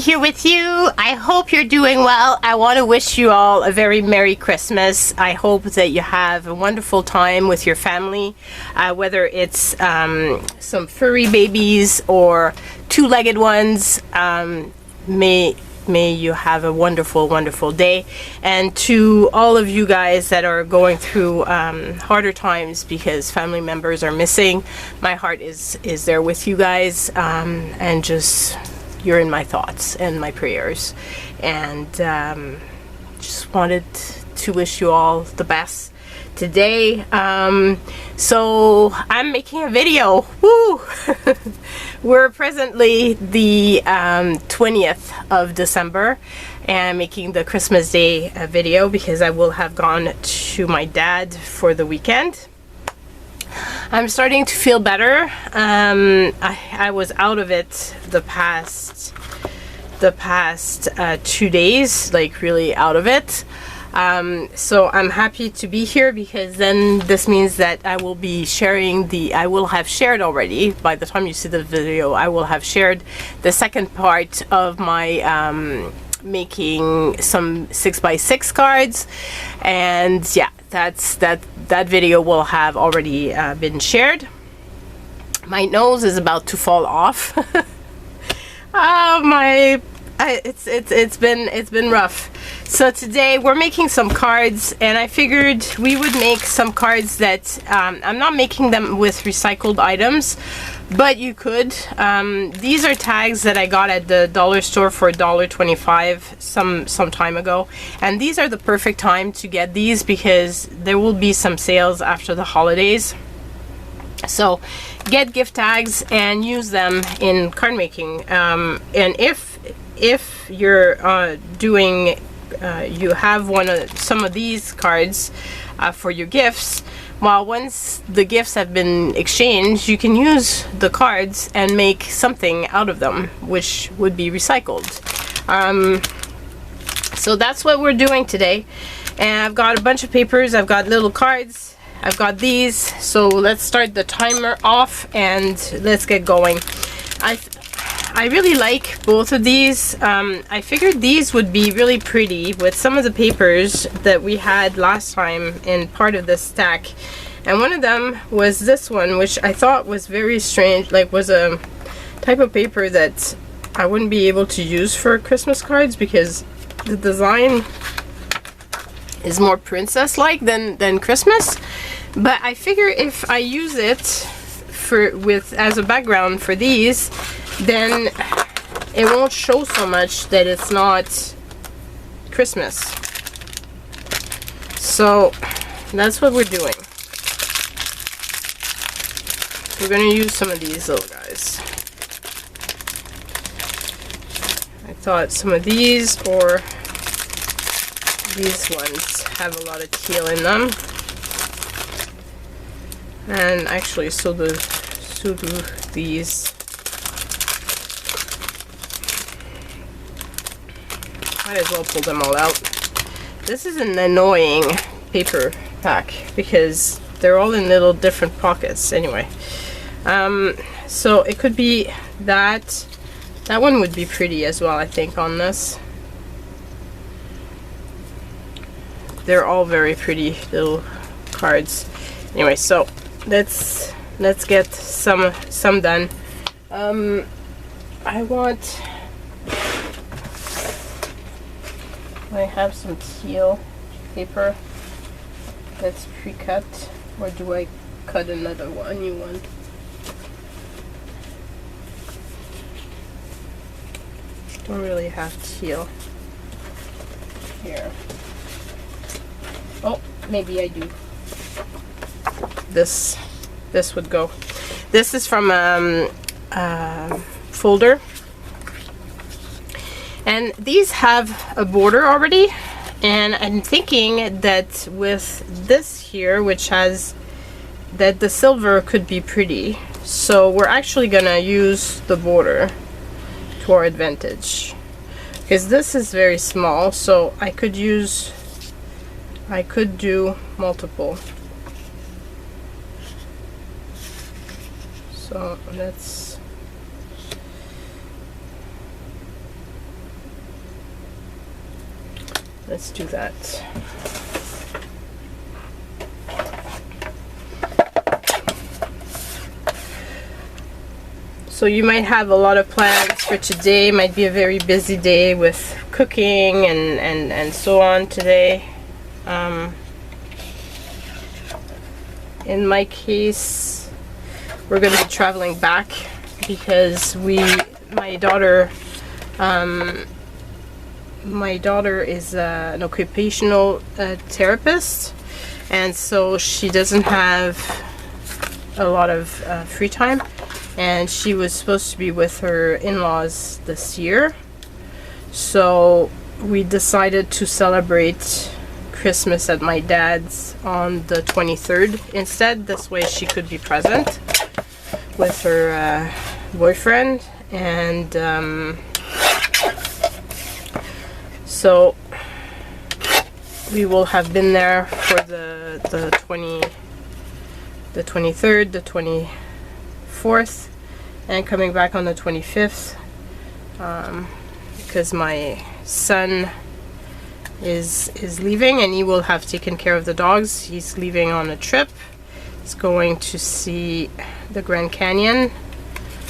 here with you. I hope you're doing well. I want to wish you all a very Merry Christmas. I hope that you have a wonderful time with your family, whether it's some furry babies or two-legged ones. May you have a wonderful, wonderful day. And to all of you guys that are going through harder times because family members are missing, my heart is there with you guys, and just you're in my thoughts and my prayers. And just wanted to wish you all the best today. So I'm making a video. Woo! We're presently the 20th of December, and I'm making the Christmas Day video because I will have gone to my dad for the weekend. I'm starting to feel better. I was out of it the past 2 days, like really out of it. So I'm happy to be here because then this means that I will be sharing I will have shared already, by the time you see the video, I will have shared the second part of my making some 6x6 cards. And yeah, that video will have already been shared. My nose is about to fall off. It's been rough. So today we're making some cards, and I figured we would make some cards that I'm not making them with recycled items, but you could. These are tags that I got at the dollar store for $1.25 some time ago, and these are the perfect time to get these because there will be some sales after the holidays. So get gift tags and use them in card making. And if you're doing you have some of these cards for your gifts, well, once the gifts have been exchanged, you can use the cards and make something out of them, which would be recycled. So that's what we're doing today. And I've got a bunch of papers, I've got little cards, I've got these. So let's start the timer off and let's get going. I really like both of these. I figured these would be really pretty with some of the papers that we had last time in part of this stack. And one of them was this one, which I thought was very strange, like was a type of paper that I wouldn't be able to use for Christmas cards because the design is more princess-like than Christmas. But I figure if I use it as a background for these, then it won't show so much that it's not Christmas. So that's what we're doing. We're going to use some of these little guys. I thought some of these or these ones have a lot of teal in them. And actually so do these. Might as well pull them all out. This is an annoying paper pack because they're all in little different pockets. Anyway, so it could be that one would be pretty as well, I think, on this. They're all very pretty little cards. Anyway, so let's get some done. I have some teal paper that's pre-cut, or do I cut another one, a new one? Don't really have teal here. Oh, maybe I do. This would go. This is from folder. And these have a border already, and I'm thinking that with this here, which has that, the silver could be pretty. So we're actually gonna use the border to our advantage because this is very small, so I could do multiple. So let's Let's do that. So you might have a lot of plans for today. Might be a very busy day with cooking and so on today. In my case, we're going to be traveling back because my daughter is an occupational therapist, and so she doesn't have a lot of free time, and she was supposed to be with her in-laws this year, so we decided to celebrate Christmas at my dad's on the 23rd instead. This way she could be present with her boyfriend, and so we will have been there for the 23rd, the 24th, and coming back on the 25th, because my son is leaving and he will have taken care of the dogs. He's leaving on a trip. He's going to see the Grand Canyon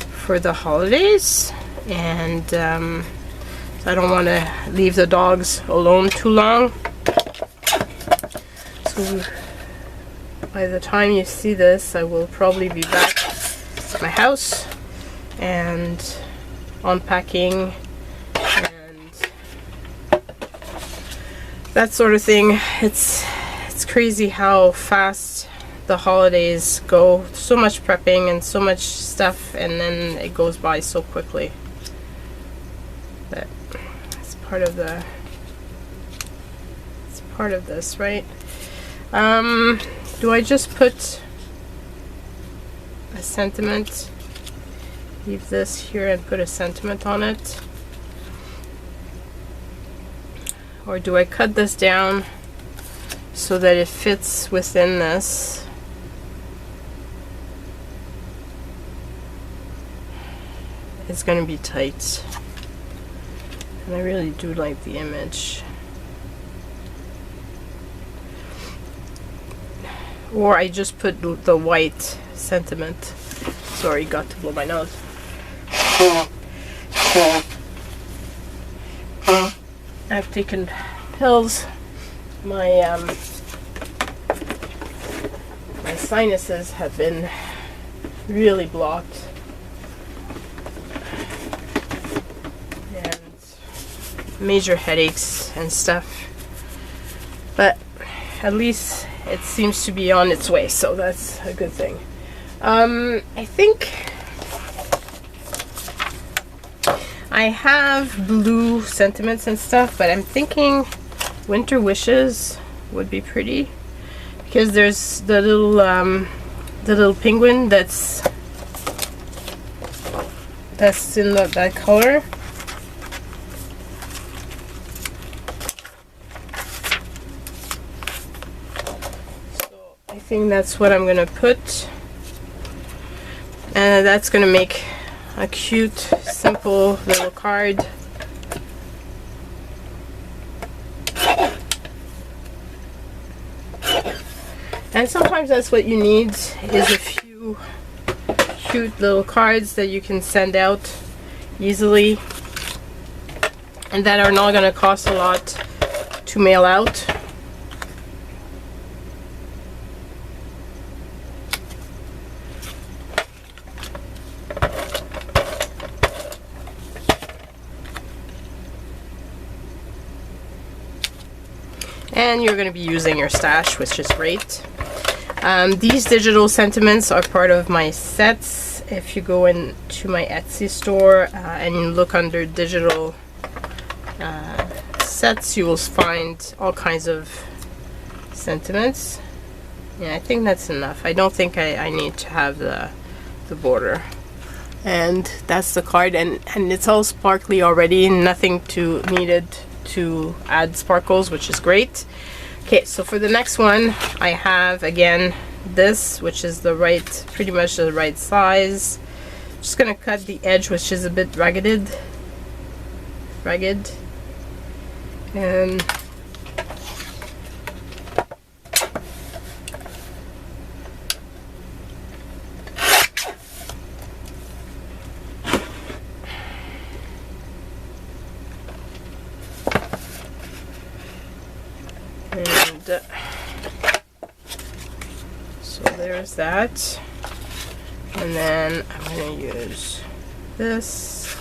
for the holidays, and so I don't want to leave the dogs alone too long. So by the time you see this, I will probably be back at my house and unpacking and that sort of thing. It's crazy how fast the holidays go. So much prepping and so much stuff, and then it goes by so quickly. But it's part of this, right? Do I just put a sentiment? Leave this here and put a sentiment on it? Or do I cut this down so that it fits within this? It's going to be tight. And I really do like the image. Or I just put the white sentiment. Sorry, got to blow my nose. I've taken pills. My sinuses have been really blocked, and major headaches and stuff, but at least it seems to be on its way, so that's a good thing. I think I have blue sentiments and stuff, but I'm thinking winter wishes would be pretty, because there's the little penguin that's in that color. So I think that's what I'm gonna put, and that's gonna make a cute, simple little card. And sometimes that's what you need, is a few cute little cards that you can send out easily and that are not going to cost a lot to mail out. And you're going to be using your stash, which is great. These digital sentiments are part of my sets. If you go into my Etsy store and you look under digital sets, you will find all kinds of sentiments. Yeah, I think that's enough. I don't think I need to have the border. And that's the card, and it's all sparkly already, nothing needed to add sparkles, which is great. Okay, so for the next one, I have again this, which is pretty much the right size. Just gonna cut the edge, which is a bit ragged, and And so there's that. And then I'm going to use this.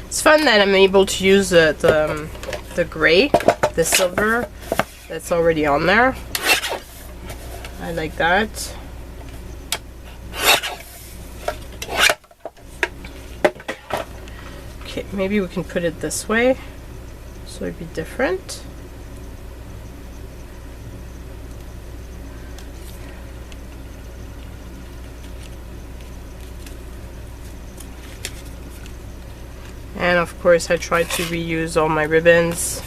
It's fun that I'm able to use the gray, the silver that's already on there. I like that. Okay, maybe we can put it this way so it'd be different. And of course I try to reuse all my ribbons.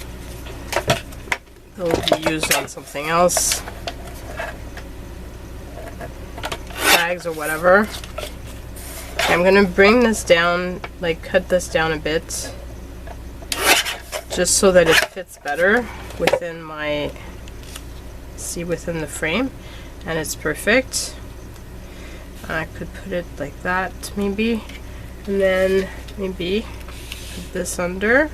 They'll be used on something else. Bags or whatever. I'm gonna bring this down, like cut this down a bit, just so that it fits better within my, within the frame, and it's perfect. I could put it like that maybe, and then maybe put this under,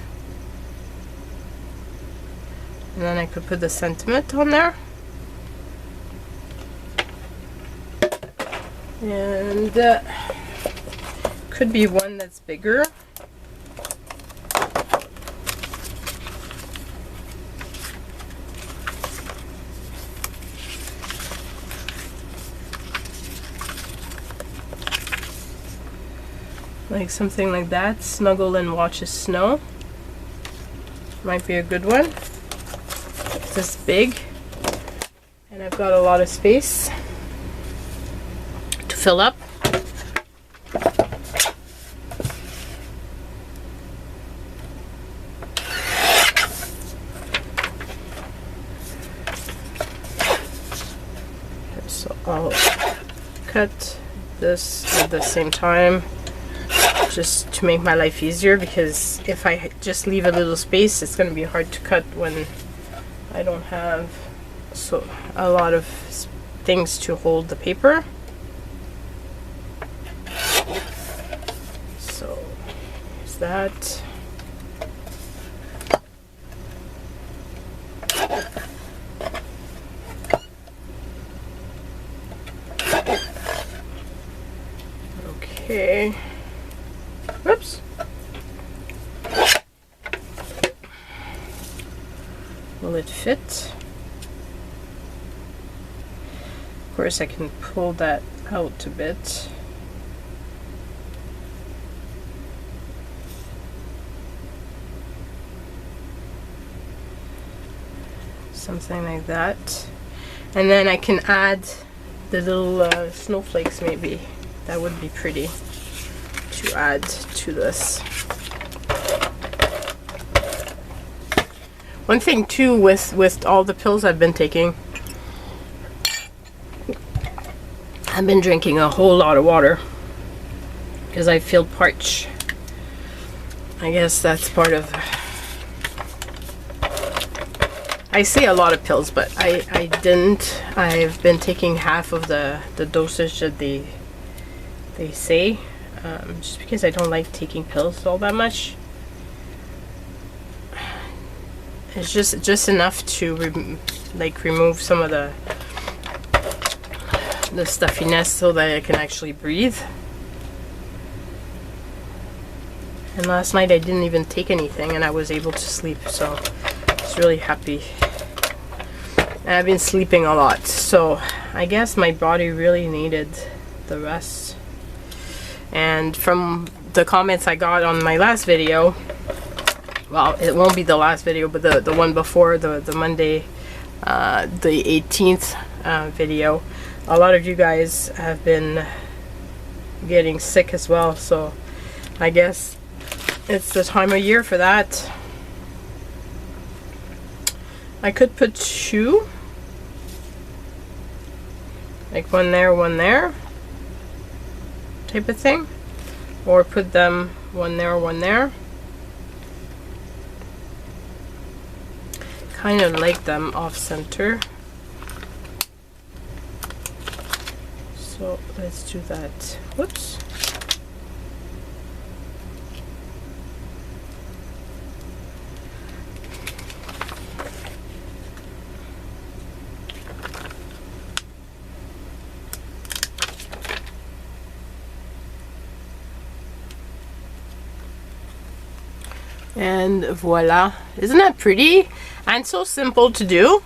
and then I could put the sentiment on there. And could be one that's bigger. Like something like that. Snuggle and watches snow. Might be a good one. It's this big. And I've got a lot of space to fill up. So I'll cut this at the same time, just to make my life easier, because if I just leave a little space, it's going to be hard to cut when I don't have a lot of things to hold the paper. So there's that. Okay. Whoops. Will it fit? Of course, I can pull that out a bit. Something like that. And then I can add the little snowflakes maybe. That would be pretty to add to this. One thing too with all the pills I've been taking, I've been drinking a whole lot of water because I feel parched. I guess that's part of, I say a lot of pills, but I didn't. I've been taking half of the dosage that they say, just because I don't like taking pills all that much. It's just enough to remove some of the stuffiness so that I can actually breathe. And last night I didn't even take anything and I was able to sleep, so I was really happy. And I've been sleeping a lot, so I guess my body really needed the rest. And from the comments I got on my last video, well, it won't be the last video, but the one before, the Monday, the 18th video, a lot of you guys have been getting sick as well, so I guess it's the time of year for that. I could put two, like one there type of thing, or put them one there. Kind of like them off center. So let's do that. Whoops. And voila. Isn't that pretty? And so simple to do.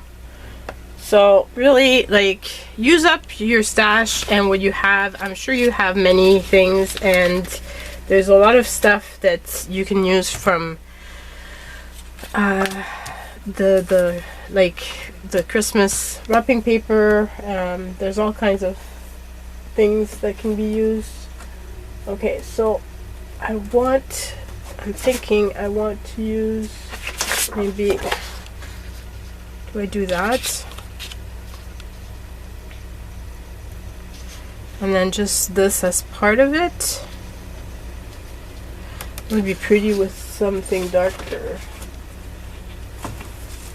So really, like, use up your stash and what you have. I'm sure you have many things, and there's a lot of stuff that you can use from the Christmas wrapping paper. There's all kinds of things that can be used. Okay, so I'm thinking I want to use, maybe, do I do that? And then just this as part of it. It would be pretty with something darker.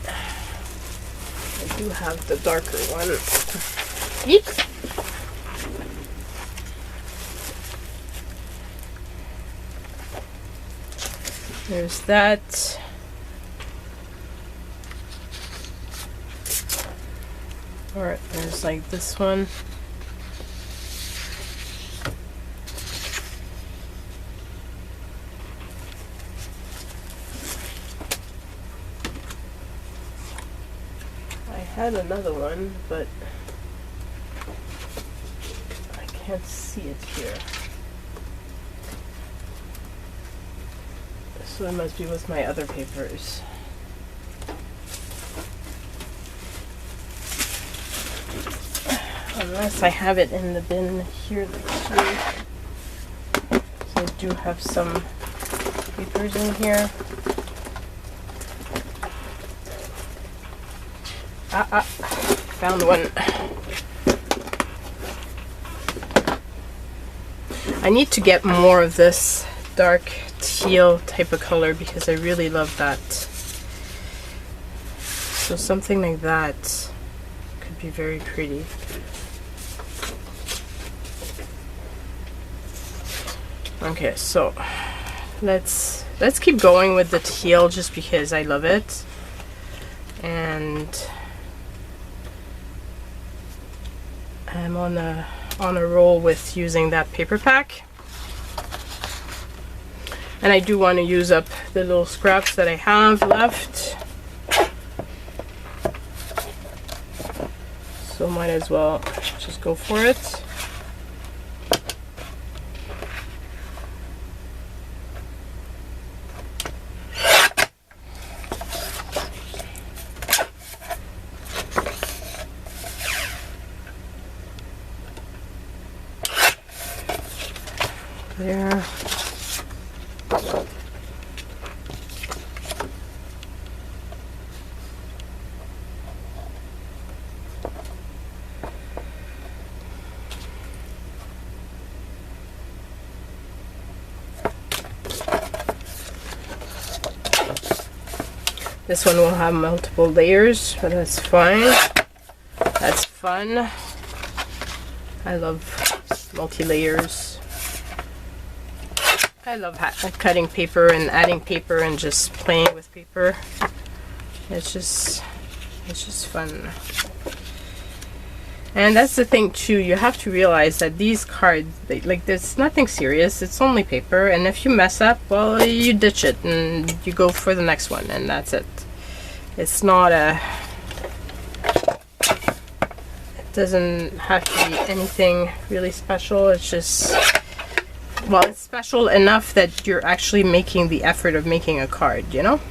I do have the darker one. Eep. There's that. Alright, there's like this one. I had another one, but I can't see it here. So it must be with my other papers. Unless I have it in the bin here next to me. So I do have some papers in here. Found one. I need to get more of this dark teal type of color because I really love that. So something like that could be very pretty. Okay, so let's keep going with the teal just because I love it. And I'm on a roll with using that paper pack. And I do want to use up the little scraps that I have left. So might as well just go for it. There. This one will have multiple layers, but that's fine. That's fun. I love multi-layers. I love cutting paper and adding paper and just playing with paper. It's just fun. And that's the thing too, you have to realize that these cards, like, there's nothing serious, it's only paper, and if you mess up, well, you ditch it and you go for the next one, and that's it. It's not it doesn't have to be anything really special. It's just, well, it's special enough that you're actually making the effort of making a card, you know?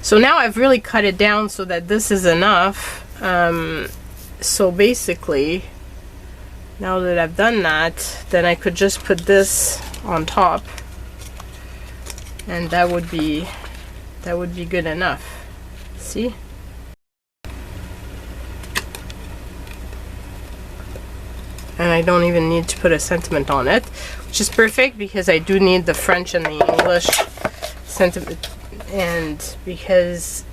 So now I've really cut it down so that this is enough. So basically, now that I've done that, then I could just put this on top, and that would be good enough. See? And I don't even need to put a sentiment on it, which is perfect because I do need the French and the English sentiment, and because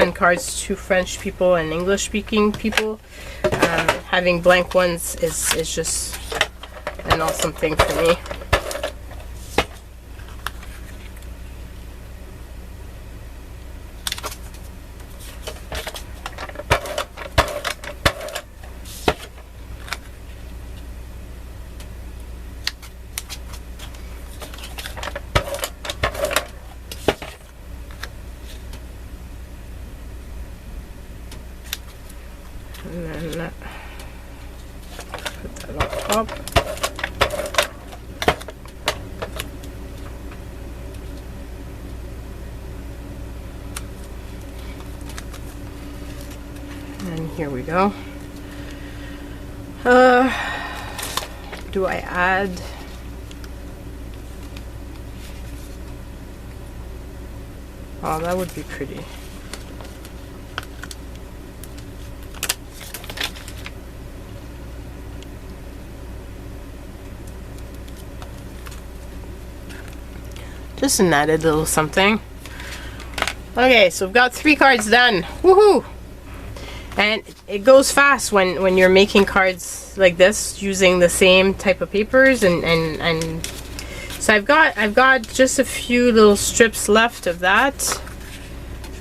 send cards to French people and English speaking people. Having blank ones is just an awesome thing for me. And then put that on top. And here we go. Do I add? Oh, that would be pretty. Just an added little something. Okay, so we've got 3 cards done. Woohoo! And it goes fast when you're making cards like this using the same type of papers and so I've got just a few little strips left of that.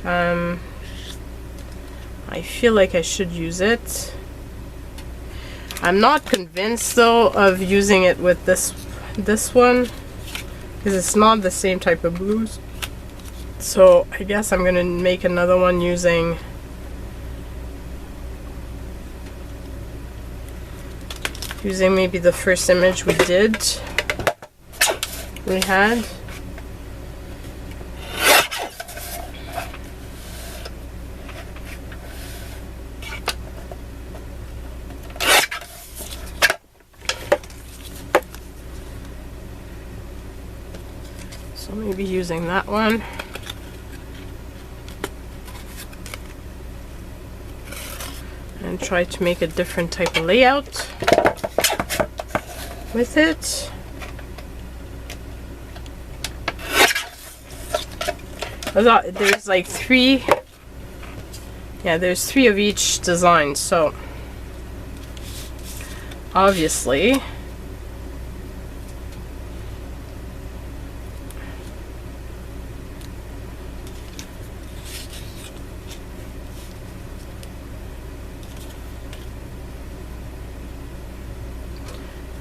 I feel like I should use it. I'm not convinced though of using it with this one, because it's not the same type of blues. So I guess I'm gonna make another one using maybe the first image we had. So maybe using that one. And try to make a different type of layout with it. There's like 3. Yeah, there's 3 of each design, so obviously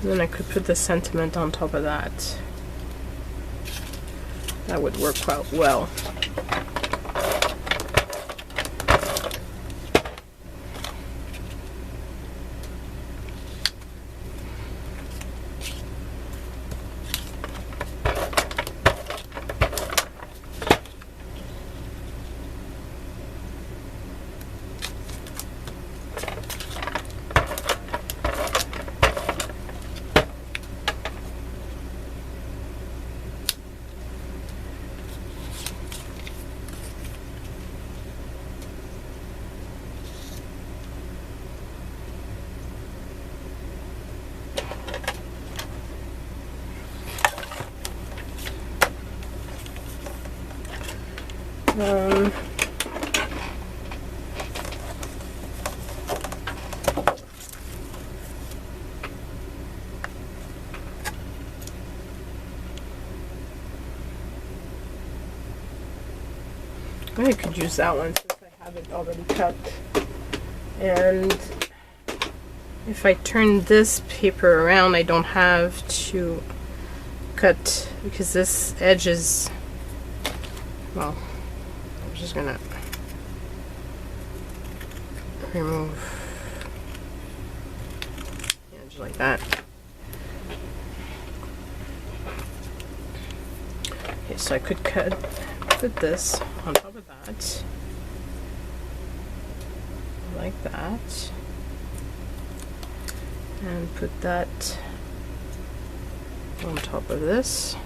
then I could put the sentiment on top of that. That would work quite well. I could use that one since I have it already cut. And if I turn this paper around, I don't have to cut, because this edge is, well, I'm just gonna remove the edge like that. Okay, so I could put this on top of that, like that, and put that on top of this.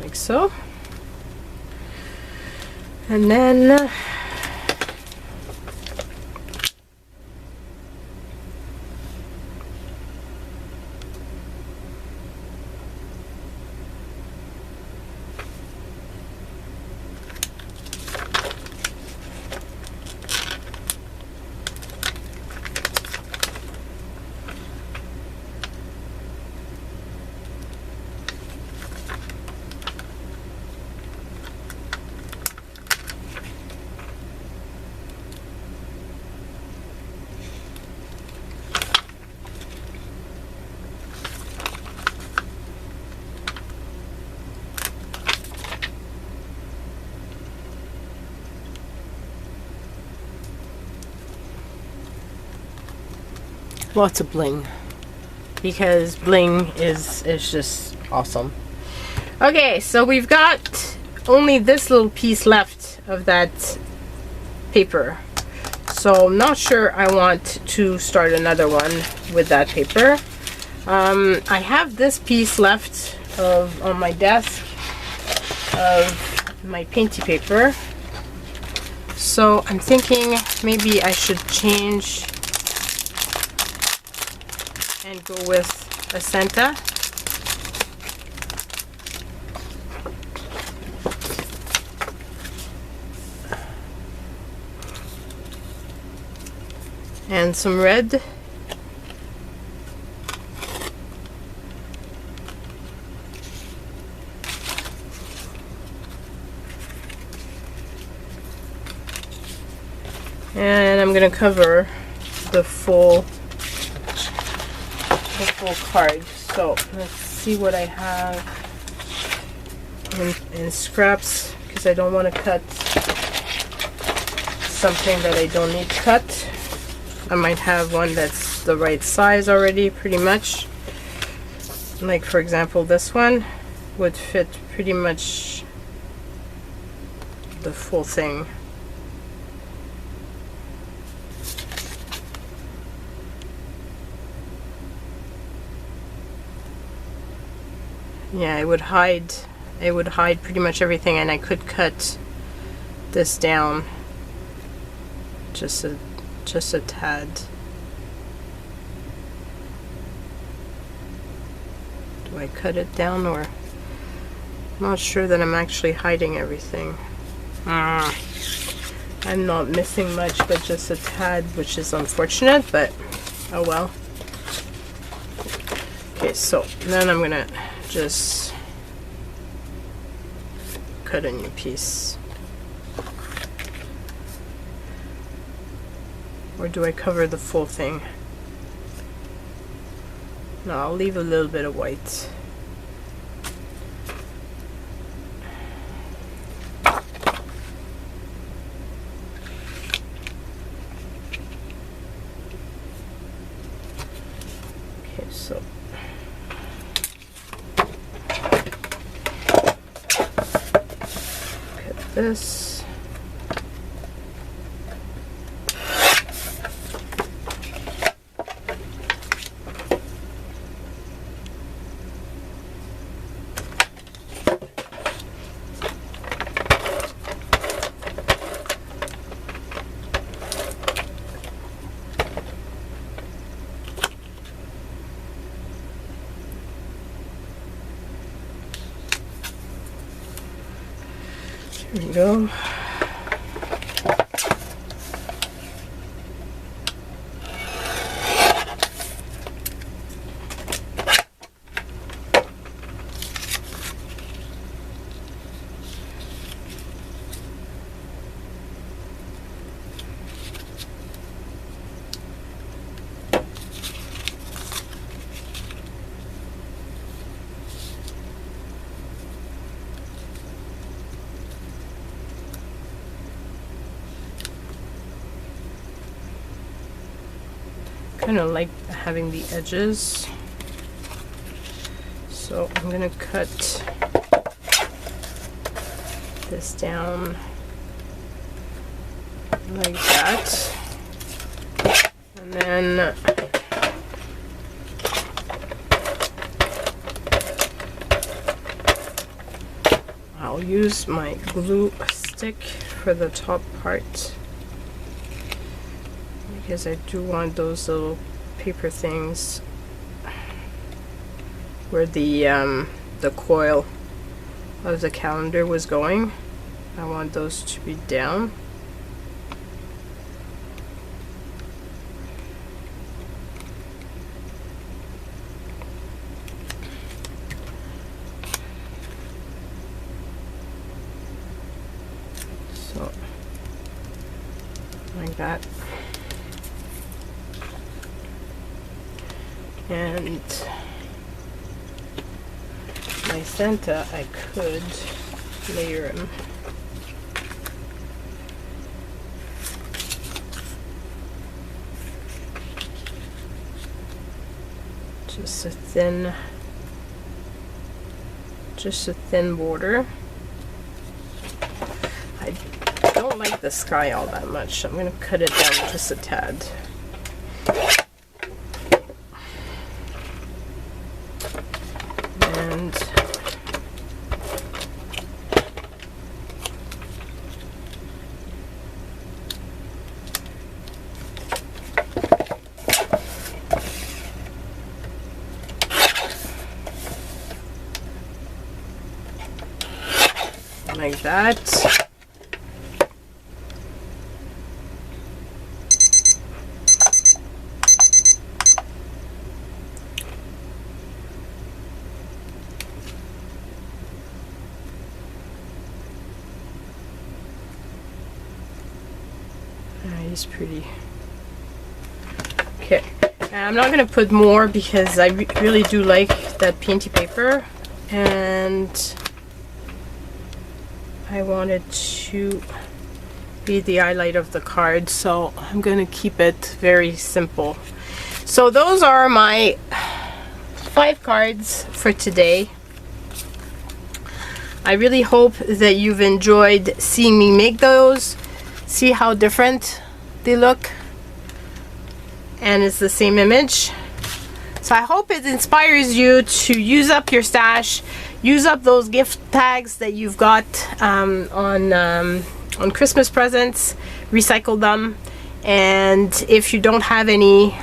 like so. And then lots of bling, because bling is just awesome. Okay, so we've got only this little piece left of that paper, so I'm not sure I want to start another one with that paper. I have this piece left on my desk of my painty paper, so I'm thinking maybe I should change and go with a Santa. And some red. And I'm gonna cover the full card. So let's see what I have in scraps, because I don't want to cut something that I don't need to cut. I might have one that's the right size already, pretty much. Like for example, this one would fit pretty much the full thing. Yeah, it would hide pretty much everything, and I could cut this down just a tad. Do I cut it down, or I'm not sure that I'm actually hiding everything. I'm not missing much, but just a tad, which is unfortunate, but oh well. Okay, so then I'm gonna just cut a new piece. Or do I cover the full thing? No, I'll leave a little bit of white. Okay, so this. There we go. Kind of like having the edges, so I'm gonna cut this down like that, and then I'll use my glue stick for the top part because I do want those little paper things where the coil of the calendar was going. I want those to be down. So, like that. And my Santa, I could layer him. Just a thin border. I don't like the sky all that much. I'm going to cut it down just a tad. And like that. He's pretty. Okay, and I'm not going to put more because I really do like that painty paper, and I wanted to be the highlight of the card, so I'm going to keep it very simple. So those are my 5 cards for today. I really hope that you've enjoyed seeing me make those. See how different they look, and it's the same image. So I hope it inspires you to use up your stash, use up those gift tags that you've got on Christmas presents, recycle them, and if you don't have any,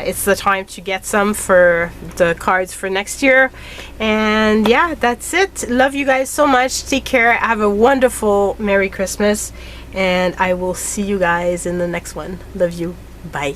it's the time to get some for the cards for next year. And yeah, that's it. Love you guys so much. Take care. Have a wonderful Merry Christmas, and I will see you guys in the next one. Love you. Bye.